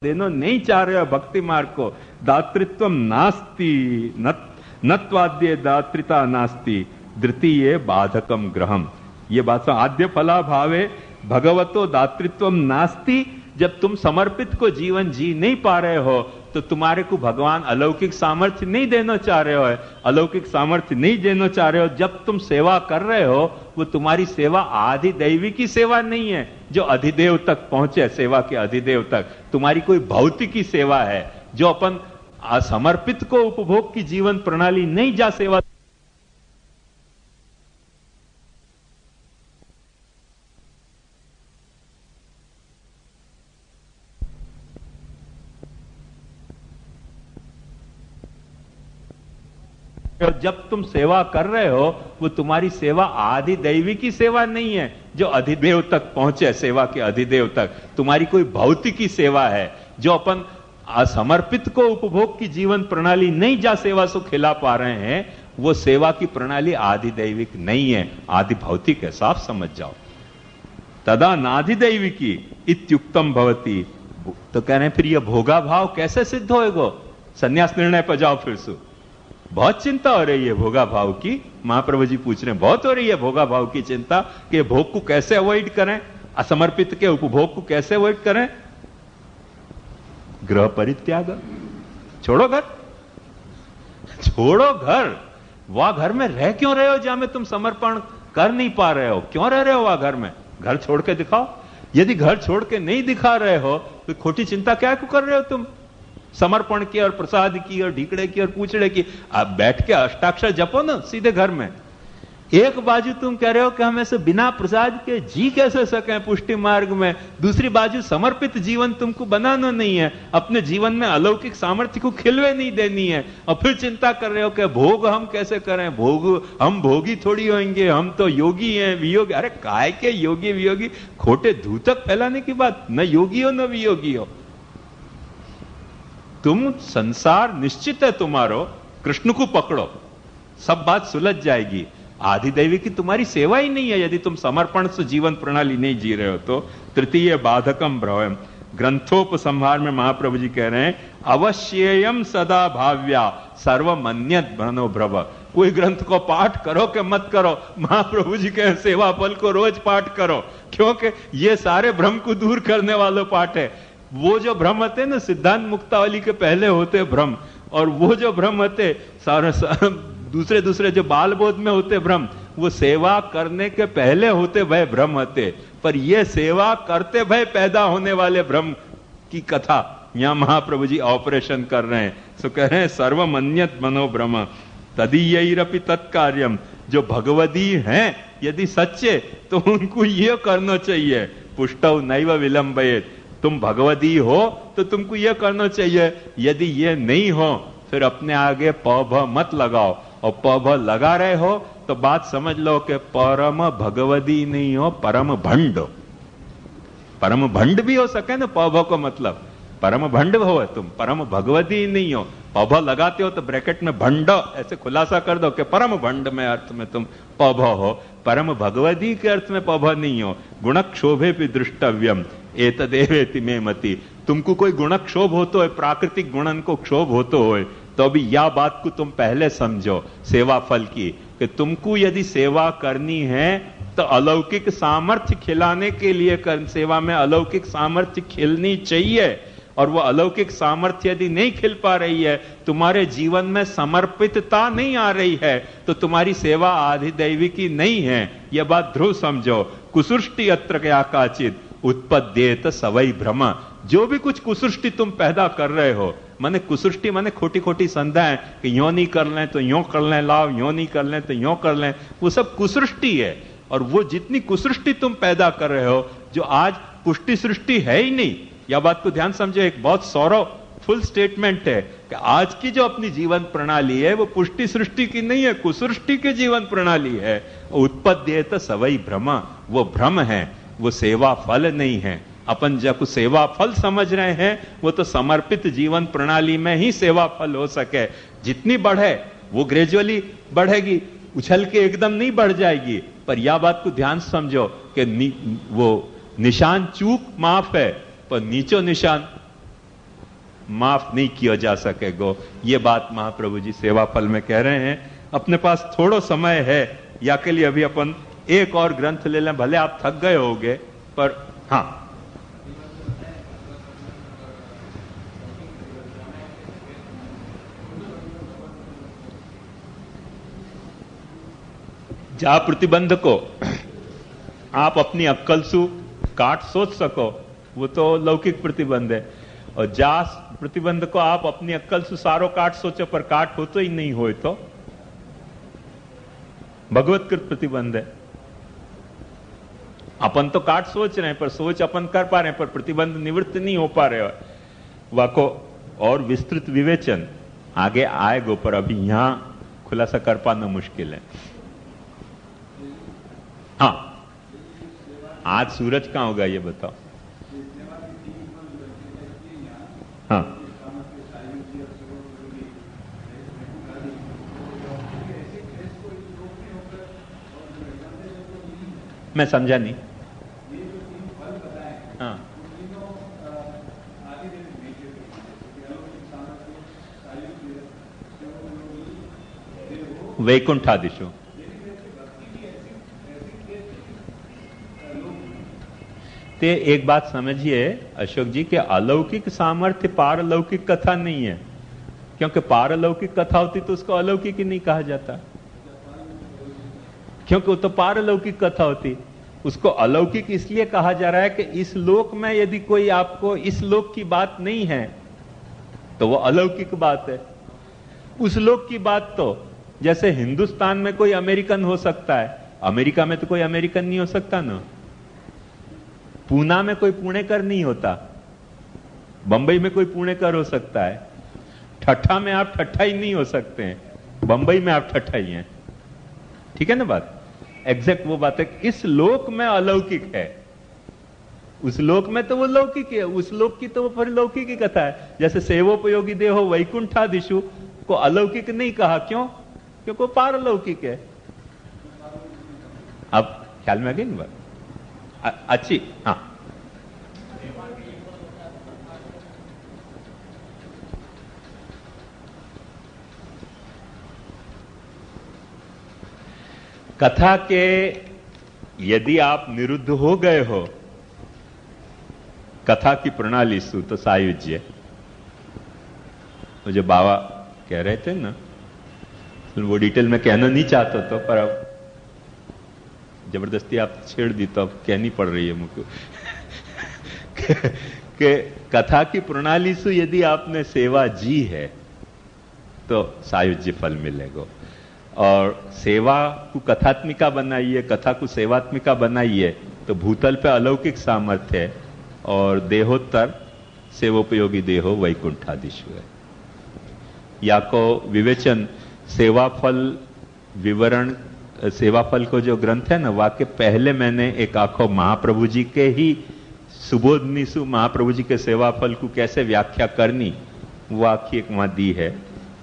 देनो नहीं चाह रहे हो भक्ति मार्ग को, दातृत्व नास्ति, नत्वाद्य दातृता नास्ति, द्वितीय बाधकम ग्रहम। ये बात आद्य फला भावे भगवतो दातृत्व नास्ति। जब तुम समर्पित को जीवन जी नहीं पा रहे हो तो तुम्हारे को भगवान अलौकिक सामर्थ्य नहीं देना चाह रहे हो, अलौकिक सामर्थ्य नहीं देना चाह रहे हो। जब तुम सेवा कर रहे हो वो तुम्हारी सेवा आदि दैवी की सेवा नहीं है जो अधिदेव तक पहुंचे, सेवा के अधिदेव तक। तुम्हारी कोई भौतिकी सेवा है जो अपन समर्पित को उपभोग की जीवन प्रणाली नहीं जा सेवा। जब तुम सेवा कर रहे हो वो तुम्हारी सेवा आदि दैवी की सेवा नहीं है जो अधिदेव तक पहुंचे, सेवा के अधिदेव तक। तुम्हारी कोई भौतिकी सेवा है जो अपन असमर्पित को उपभोग की जीवन प्रणाली नहीं जा सेवा सो खिला पा रहे हैं, वो सेवा की प्रणाली आदि दैविक नहीं है, आदि भौतिक है। साफ समझ जाओ। तदा नाधिदैविकी इत्युक्तम भवती। तो कह रहे हैं फिर ये भोगा भाव कैसे सिद्ध होएगा? संन्यास निर्णय पर जाओ फिर से। बहुत चिंता हो रही है भोगा भाव की, महाप्रभु जी पूछ रहे हैं, बहुत हो रही है भोगा भाव की चिंता कि भोग को कैसे अवॉइड करें, असमर्पित के उपभोग को कैसे अवॉइड करें। गृह परित्याग, छोड़ो घर, छोड़ो घर। वह घर में रह क्यों रहे हो जहां में तुम समर्पण कर नहीं पा रहे हो? क्यों रह रहे हो वह घर में? घर छोड़ के दिखाओ। यदि घर छोड़ के नहीं दिखा रहे हो तो खोटी चिंता क्या क्यों कर रहे हो तुम? समर्पण की और प्रसाद की और ढीकड़े की और पूछड़े की। आप बैठ के अष्टाक्षर जपो ना सीधे घर में। एक बाजू तुम कह रहे हो कि हम ऐसे बिना प्रसाद के जी कैसे सकें पुष्टि मार्ग में, दूसरी बाजू समर्पित जीवन तुमको बनाना नहीं है, अपने जीवन में अलौकिक सामर्थ्य को खिलवे नहीं देनी है, और फिर चिंता कर रहे हो कि भोग हम कैसे करें, भोग हम भोगी थोड़ी होंगे, हम तो योगी हैं, वियोगी। अरे काय के योगी वियोगी, खोटे धूतक फैलाने की बात। न योगी हो न वियोगी हो, तुम संसार निश्चित है तुम्हारो, कृष्ण को पकड़ो, सब बात सुलझ जाएगी। आदिदैवी की तुम्हारी सेवा ही नहीं है यदि तुम समर्पण से जीवन प्रणाली नहीं जी रहे हो तो। तृतीय बाधकम भ्रवम। ग्रंथोपसंहार में महाप्रभु जी कह रहे हैं अवश्ययम सदा भाव्या सर्वमन्यत भ्रनो भ्रव। कोई ग्रंथ को पाठ करो कि मत करो, महाप्रभु जी कहे सेवा फल को रोज पाठ करो, क्योंकि ये सारे भ्रम को दूर करने वालों पाठ है। वो जो भ्रम होते ना सिद्धांत मुक्तावली के पहले होते भ्रम, और वो जो भ्रम होते सारे दूसरे दूसरे जो बाल बोध में होते भ्रम, वो सेवा करने के पहले होते भय भ्रम होते। पर ये सेवा करते भय पैदा होने वाले भ्रम की कथा यहां महाप्रभु जी ऑपरेशन कर रहे हैं। सो कह रहे हैं सर्वमन्यत मनोभ्रम तदीयरपि तत्कार्यम। जो भगवदी हैं यदि सच्चे तो उनको ये करना चाहिए, पुष्टौ नैव विलंबयेत। तुम भगवदी हो तो तुमको यह करना चाहिए, यदि ये नहीं हो फिर अपने आगे पभ मत लगाओ, और पभ लगा रहे हो तो बात समझ लो कि परम भगवदी नहीं हो, परम भंड हो। परम भंड भी हो सके ना पभ को, मतलब परम भंड हो तुम, परम भगवदी नहीं हो। पभ लगाते हो तो ब्रैकेट में भंड ऐसे खुलासा कर दो कि परम भंड में अर्थ में तुम पभ हो, परम भगवदी के अर्थ में पभ नहीं हो। गुणक्षोभे भी दृष्टव्यम एतदेवेति मे मति। तुमको कोई गुण क्षोभ होतो है, प्राकृतिक गुणन को क्षोभ होतो हो, तो अभी यह बात को तुम पहले समझो सेवा फल की, कि तुमको यदि सेवा करनी है तो अलौकिक सामर्थ्य खिलाने के लिए सेवा में अलौकिक सामर्थ्य खिलनी चाहिए। और वो अलौकिक सामर्थ्य यदि नहीं खिल पा रही है, तुम्हारे जीवन में समर्पितता नहीं आ रही है, तो तुम्हारी सेवा आधिदैविकी नहीं है। यह बात ध्रुव समझो। कुसृष्टि अत्र क्या काचित उत्पद्येत सवै भ्रम। जो भी कुछ कुसृष्टि तुम पैदा कर रहे हो, माने कुसृष्टि माने खोटी खोटी संध्याएं कि यो नहीं कर लें तो यो कर लें, लाभ यो नहीं कर लें तो यो कर लें, वो सब कुसृष्टि है। और वो जितनी कुसृष्टि तुम पैदा कर रहे हो, जो आज पुष्टि सृष्टि है ही नहीं, यह बात को ध्यान समझो। एक बहुत सौरवफुल स्टेटमेंट है कि आज की जो अपनी जीवन प्रणाली है वो पुष्टि सृष्टि की नहीं है, कुसृष्टि की जीवन प्रणाली है। उत्पद्येत सवै भ्रम, वो भ्रम है, वो सेवा फल नहीं है। अपन जब सेवा फल समझ रहे हैं वो तो समर्पित जीवन प्रणाली में ही सेवा फल हो सके। जितनी बढ़े वो ग्रेजुअली बढ़ेगी, उछल के एकदम नहीं बढ़ जाएगी। पर यह बात को ध्यान समझो कि वो निशान चूक माफ है, पर नीचो निशान माफ नहीं किया जा सकेगो। ये बात महाप्रभु जी सेवा फल में कह रहे हैं। अपने पास थोड़ो समय है, या के लिए अभी अपन एक और ग्रंथ ले लें, भले आप थक गए होगे, पर हाँ, जा प्रतिबंध को आप अपनी अक्कल सु काट सोच सको, वो तो लौकिक प्रतिबंध है। और जा प्रतिबंध को आप अपनी अक्कल से सारो काट सोचो, पर काट हो तो ही नहीं हो, तो भगवतकृत प्रतिबंध है। अपन तो काट सोच रहे हैं, पर सोच अपन कर पा रहे हैं, पर प्रतिबंध निवृत्त नहीं हो पा रहे। वाको और विस्तृत विवेचन आगे आएगो, पर अभी यहां खुलासा कर पाना मुश्किल है। हाँ, आज सूरज कहां होगा ये बताओ। हाँ, मैं समझा नहीं। हाँ, वैकुंठादिशु ते एक बात समझिए अशोक जी कि अलौकिक सामर्थ्य पारलौकिक कथा नहीं है, क्योंकि पारलौकिक कथा होती तो उसको अलौकिक ही नहीं कहा जाता, क्योंकि वो तो पारलौकिक कथा होती। उसको अलौकिक इसलिए कहा जा रहा है कि इस लोक में यदि कोई आपको इस लोक की बात नहीं है तो वो अलौकिक बात है। उस लोक की बात तो जैसे हिंदुस्तान में कोई अमेरिकन हो सकता है, अमेरिका में तो कोई अमेरिकन नहीं हो सकता ना। पूना में कोई पुणेकर नहीं होता, बंबई में कोई पुणेकर हो सकता है। ठट्ठा में आप ठट्ठा ही नहीं हो सकते हैं, बंबई में आप ठट्ठा ही हैं। ठीक है ना बात? एग्जैक्ट वो बात है। इस लोक में अलौकिक है, उस लोक में तो वो लौकिक है, उस लोक की तो वो परिलौकिक की कथा है। जैसे सेवोपयोगी देहो वैकुंठादिशु को अलौकिक नहीं कहा, क्यों? क्योंकि वो पारलौकिक है। अब ख्याल में आ गई ना बात? अच्छी। हाँ, कथा के यदि आप निरुद्ध हो गए हो कथा की प्रणाली सु, तो सायुज्य, जो बाबा कह रहे थे ना, वो डिटेल में कहना नहीं चाहता तो, पर अब जबरदस्ती आप छेड़ दी तो अब कहनी पड़ रही है मुझको कि कथा की प्रणाली से यदि आपने सेवा जी है तो सायुज्य फल मिलेगा। और सेवा को कथात्मिका बनाइए, कथा को सेवात्मिका बनाइए तो भूतल पे अलौकिक सामर्थ्य है, और देहोत्तर सेवोपयोगी देहो वैकुंठादिशु है। या को विवेचन सेवा फल विवरण, सेवा फल को जो ग्रंथ है ना, वाक्य पहले मैंने एक आखो महाप्रभु जी के ही सुबोधनीसु महाप्रभु जी के सेवा फल को कैसे व्याख्या करनी, वो आखी एक वहां दी है।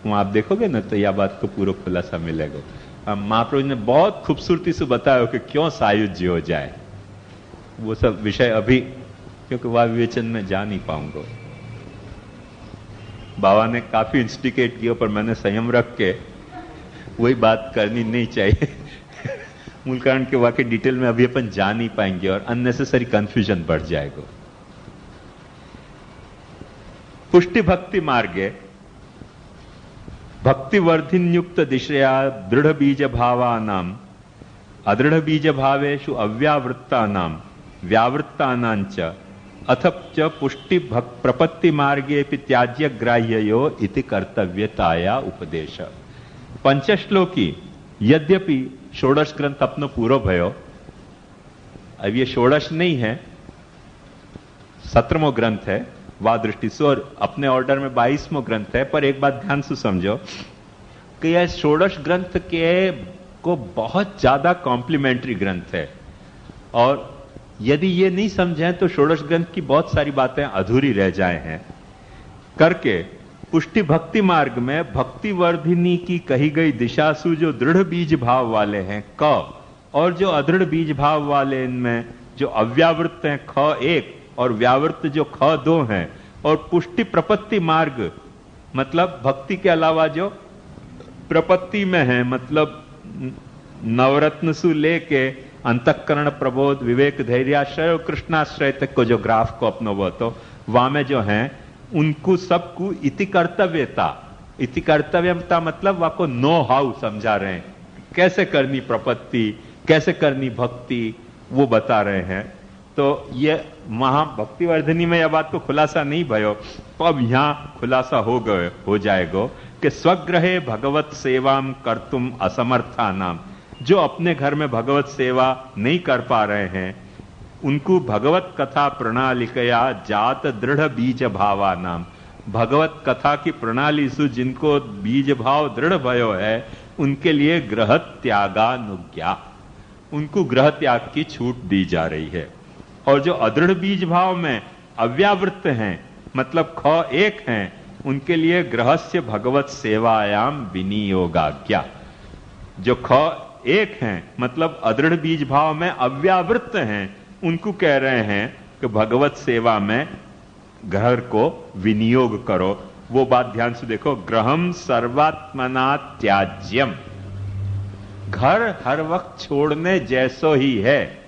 वहां आप देखोगे ना तो यह बात को पूरा खुलासा मिलेगा। महाप्रभु ने बहुत खूबसूरती से बताया कि क्यों सायुज्य हो जाए। वो सब विषय अभी क्योंकि वह विवेचन में जा नहीं पाऊंगा। बाबा ने काफी इंस्टिकेट किया, पर मैंने संयम रख के वही बात करनी नहीं चाहिए मूल कारण के वाकई डिटेल में अभी अपन जा नहीं पाएंगे और अननेसेसरी कंफ्यूजन बढ़ जाएगा। पुष्टि भक्ति मार्गे भक्ति वर्धिन्युक्त दिशया दृढ़ बीज भावानाम अदृढ़ बीज भावेषु अव्यावृत्तानाम व्यावृत्तानांच अथ पुष्टि प्रपत्ति मार्गे त्याज्य ग्राह्यो इति कर्तव्यताया उपदेश। पंचश्लोकी यद्यपि षोडश ग्रंथ अपनो पूरो भयो, अब ये षोडश नहीं है, 17वां ग्रंथ है वा दृष्टि से, और अपने ऑर्डर में 22वां ग्रंथ है। पर एक बात ध्यान से समझो कि यह षोडश ग्रंथ के को बहुत ज्यादा कॉम्प्लीमेंट्री ग्रंथ है, और यदि ये नहीं समझें तो षोडश ग्रंथ की बहुत सारी बातें अधूरी रह जाए हैं करके। पुष्टि भक्ति मार्ग में भक्ति वर्धिनी की कही गई दिशासु जो दृढ़ बीज भाव वाले हैं क, और जो अदृढ़ बीज भाव वाले इनमें जो अव्यावृत्त हैं ख 1 और व्यावृत्त जो ख 2 हैं, और पुष्टि प्रपत्ति मार्ग मतलब भक्ति के अलावा जो प्रपत्ति में है, मतलब नवरत्न से लेके अंतःकरण प्रबोध, विवेक, धैर्याश्रय और कृष्णाश्रय तक को जो ग्राफ को अपनो तो वहां में जो है उनको सबको इति कर्तव्यता मतलब वहां को नो हाउ समझा रहे हैं, कैसे करनी प्रपत्ति, कैसे करनी भक्ति, वो बता रहे हैं। तो ये महाभक्तिवर्धिनी में यह बात को खुलासा नहीं भयो, तो अब यहां खुलासा हो जाएगा कि स्वग्रहे भगवत सेवाम कर्तुम असमर्था नाम, जो अपने घर में भगवत सेवा नहीं कर पा रहे हैं उनको भगवत कथा प्रणालिकया जात दृढ़ बीज भावा नाम, भगवत कथा की प्रणाली से जिनको बीज भाव दृढ़ भयो है उनके लिए ग्रह त्यागानुज्ञा, उनको ग्रह त्याग की छूट दी जा रही है। और जो अदृढ़ बीज भाव में अव्यावृत्त हैं मतलब ख एक हैं, उनके लिए गृहस्य भगवत सेवायाम विनियोगाज्ञा। जो ख एक हैं मतलब अदृढ़ बीज भाव में अव्यावृत्त हैं, उनको कह रहे हैं कि भगवत सेवा में घर को विनियोग करो। वो बात ध्यान से देखो, ग्रहम सर्वात्मना त्याज्यम, घर हर वक्त छोड़ने जैसो ही है,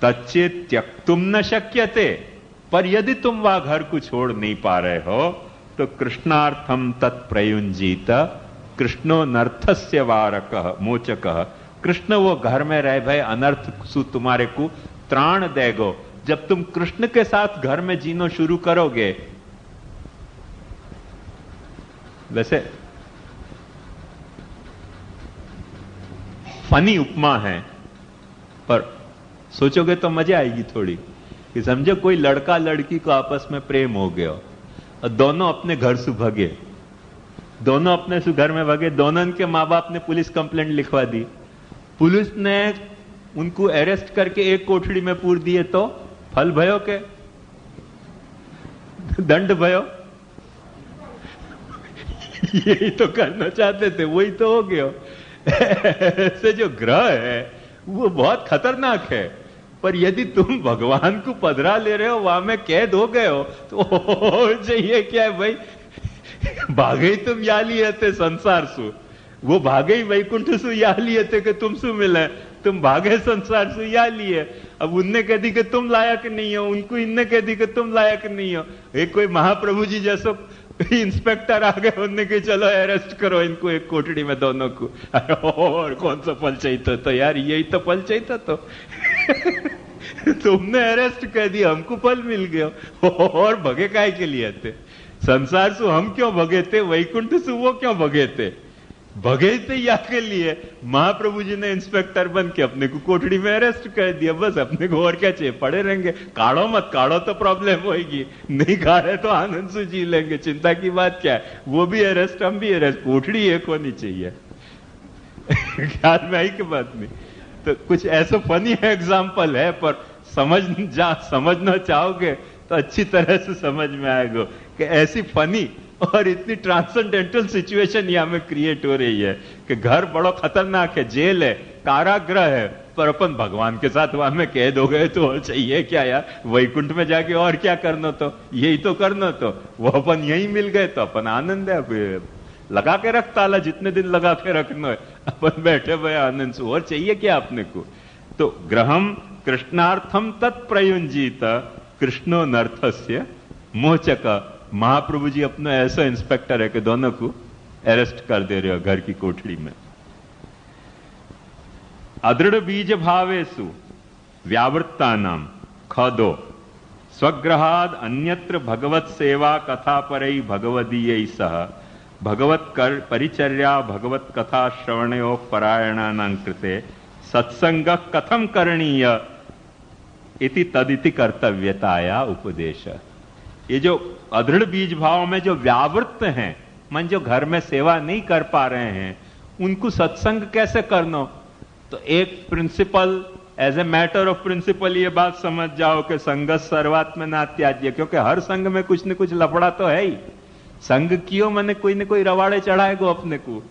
तच्चे त्यक्तुम न शक्यते, पर यदि तुम वह घर को छोड़ नहीं पा रहे हो तो कृष्णार्थम तत्प्रयुंजीत, कृष्णो नर्थस्य वारकः मोचकः, कृष्ण वो घर में रह भय अनर्थ सु तुम्हारे को त्राण देगो। जब तुम कृष्ण के साथ घर में जीनो शुरू करोगे, वैसे फनी उपमा है पर सोचोगे तो मजा आएगी थोड़ी, कि समझो कोई लड़का लड़की को आपस में प्रेम हो गया और दोनों अपने घर से भगे, दोनों अपने से घर में भगे, दोनों के माँ बाप ने पुलिस कंप्लेंट लिखवा दी, पुलिस ने उनको अरेस्ट करके एक कोठड़ी में पूर दिए, तो फल भयो के दंड भयो। यही तो करना चाहते थे, वही तो हो गया। ऐसे जो ग्रह है वो बहुत खतरनाक है, पर यदि तुम भगवान को पधरा ले रहे हो, वहां में कैद हो गए हो, तो चाहिए क्या है भाई, भागे ही तुम या लिए थे संसार सु, वो भागे ही वैकुंठ सु या लिए थे कि तुमसे मिले, तुम भागे संसार से या लिए। अब उनने कह दी कि तुम लायक नहीं हो, उनको इनने कह दी कि तुम लायक नहीं हो। एक कोई महाप्रभु जी जैसो इंस्पेक्टर आ गए, उनने कहा चलो अरेस्ट करो इनको एक कोठड़ी में दोनों को। और कौन सा फल चाहिए, तो यार यही तो फल चाहिए, तो तुमने अरेस्ट कर दिया, हमको फल मिल गया। और भगे काय के लिए थे संसार से, हम क्यों भगे थे, वैकुंठ से वो क्यों भगे थे, भगे थे या के लिए महाप्रभु जी ने इंस्पेक्टर बन के अपने को कोठड़ी में अरेस्ट कर दिया। बस अपने को और क्या चाहिए, पड़े रहेंगे, काढ़ो मत, काढ़ो तो प्रॉब्लम होगी, नहीं खा रहे तो आनंद से जी लेंगे, चिंता की बात क्या है, वो भी अरेस्ट हम भी अरेस्ट, कोठड़ी एक होनी चाहिए। ख्याल में आई कि बात नहीं। तो कुछ ऐसा फनी एग्जाम्पल है, पर समझना चाहोगे तो अच्छी तरह से समझ में आएगा कि ऐसी फनी और इतनी ट्रांसेंडेंटल सिचुएशन यहां में क्रिएट हो रही है कि घर बड़ो खतरनाक है, जेल है, कारागृह है, पर अपन भगवान के साथ वहां में कैद हो गए तो चाहिए क्या यार, वैकुंठ में जाके और क्या करना, तो यही तो करना, तो वो अपन यही मिल गए तो अपन आनंद है, लगा के रख ताला, जितने दिन लगा के रखना है, अपन बैठे हुए आनंद से, और चाहिए क्या अपने को। तो ग्रहम कृष्णार्थम तत्प्रयुंजीत, कृष्णो नर्थस्य मोचक। महाप्रभु जी अपना ऐसा इंस्पेक्टर है कि दोनों को अरेस्ट कर दे रहे हो घर की कोठड़ी में। अदृढ़ बीज भावेसु व्यावृत्ता नाम खदो स्वग्रहाद अन्यत्र भगवत सेवा कथा परई भगवदीय सह भगवत कर परिचर्या भगवत कथा श्रवणयो परायणानां कृते सत्संग कथम करणीय इति तदिति कर्तव्यताया उपदेश। ये जो अदृढ़ बीज भाव में जो व्यावृत्त हैं, मन जो घर में सेवा नहीं कर पा रहे हैं, उनको सत्संग कैसे करना, तो एक principle, as a matter of principle ये बात समझ जाओ कि संगत सर्वात्मना त्याज्य, क्योंकि हर संग में कुछ न कुछ लफड़ा तो है ही, संग कियो मैंने कोई न कोई रवाड़े चढ़ाएगो अपने को,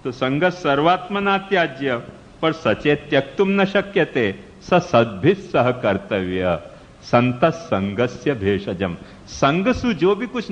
तो संगत सर्वात्मना त्याज्य, पर सचेत त्यक्तुम न शक्यते स सद्भिः सह कर्तव्य। संत संगस्य भेषजम। संग सु जो भी कुछ